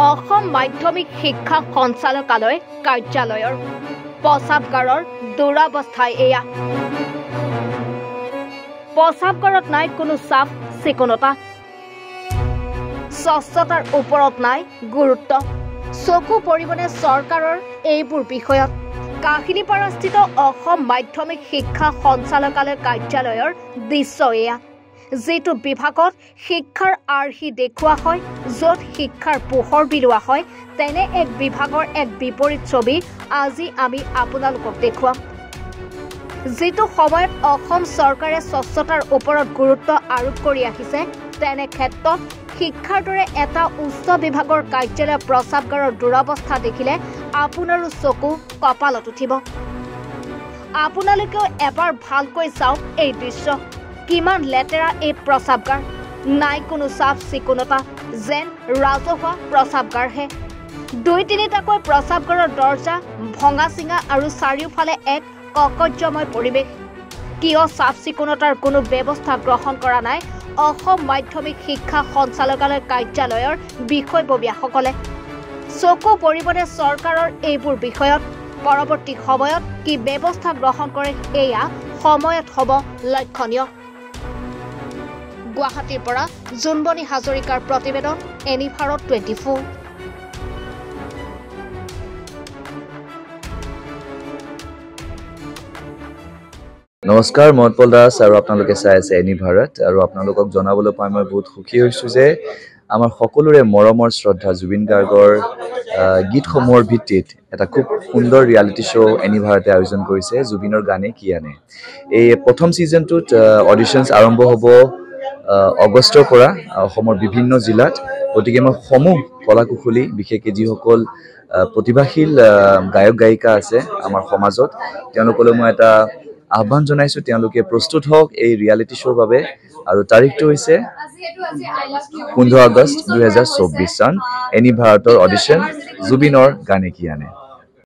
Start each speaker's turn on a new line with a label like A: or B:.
A: অসম মাধ্যমিক শিক্ষা সঞ্চালকালয় কাৰ্যালয়ৰ প্ৰস্ৰাৱগাৰৰ দুৰৱস্থাই এয়া। প্ৰস্ৰাৱগাৰত নাই কোনো চাফ চিকুণতা, স্বচ্ছতাৰ ওপৰত নাই গুৰুত্ব। চকু পৰিবনে চৰকাৰৰ এইবোৰ বিষয়ত? কাহিলীপাৰাস্থিত অসম মাধ্যমিক শিক্ষা সঞ্চালকালয় কাৰ্যালয়ৰ দৃশ্য এয়া, যিটো বিভাগত শিক্ষাৰ আৰ্হি দেখুওৱা হয়, য'ত শিক্ষাৰ পোহৰ বিলোৱা হয়, তেনে এক বিভাগৰ এক বিপৰীত ছবি আজি আমি আপোনালোকক দেখুৱাম। যিটো সময়ত অসম চৰকাৰে স্বচ্ছতাৰ ওপৰত গুৰুত্ব আৰোপ কৰি আহিছে, তেনে ক্ষেত্ৰত শিক্ষাৰ দৰে এটা উচ্চ বিভাগৰ কাৰ্যালয় প্ৰস্ৰাৱগাৰৰ দুৰৱস্থা দেখিলে আপোনাৰো চকু কপালত উঠিব। আপোনালোকেও এবাৰ ভালকৈ চাওক এই দৃশ্য। কিমান লেতেৰা এই প্ৰস্ৰাৱগাৰ, নাই কোনো চাফ চিকুণতা, যেন ৰাজহুৱা প্ৰস্ৰাৱগাৰহে। ২-৩টাকৈ প্ৰস্ৰাৱগাৰৰ দৰ্জা ভঙা চিঙা আৰু চাৰিওফালে এক ককৰ্যময় পৰিৱেশ। কিয় চাফ চিকুণতাৰ কোনো ব্যৱস্থা গ্ৰহণ কৰা নাই অসম মাধ্যমিক শিক্ষা সঞ্চালকালয় কাৰ্যালয়ৰ বিষয়ববীয়াসকলে? চকু পৰিবনে চৰকাৰৰ এইবোৰ বিষয়ত? পৰৱৰ্তী সময়ত কি ব্যৱস্থা গ্ৰহণ কৰে এয়া সময়ত হ'ব লক্ষণীয়। গুৱাহাটীৰ পৰা জোনবনী হাজৰিকাৰ প্ৰতিবেদন, এনি ভাৰত 24।
B: নমস্কাৰ, মই উৎপল দাস আৰু আপোনালোকে চাই আছে এনি ভাৰত। আৰু আপোনালোকক জনাবলৈ পাই মই বহুত সুখী হৈছোঁ যে আমাৰ সকলোৰে মৰমৰ শ্ৰদ্ধা জুবিন গাৰ্গৰ গীতসমূহৰ ভিত্তিত এটা খুব সুন্দৰ ৰিয়েলিটি শ্ব' এনি ভাৰতে আয়োজন কৰিছে, জুবিনৰ গানে কি আনে। এই প্ৰথম ছিজনটোত অডিশ্যনছ আৰম্ভ হ'ব আগষ্টৰ পৰা অসমৰ বিভিন্ন জিলাত। গতিকে মই সমূহ কলাকুশলী, বিশেষকৈ যিসকল প্ৰতিভাশীল গায়ক গায়িকা আছে আমাৰ সমাজত, তেওঁলোকলৈ মই এটা আহ্বান জনাইছোঁ, তেওঁলোকে প্ৰস্তুত হওক এই ৰিয়েলিটি শ্ব'ৰ বাবে। আৰু তাৰিখটো হৈছে 15 আগষ্ট 2024 চন। এনি ভাৰতৰ অডিশ্যন, জুবিনৰ গানে কি আনে।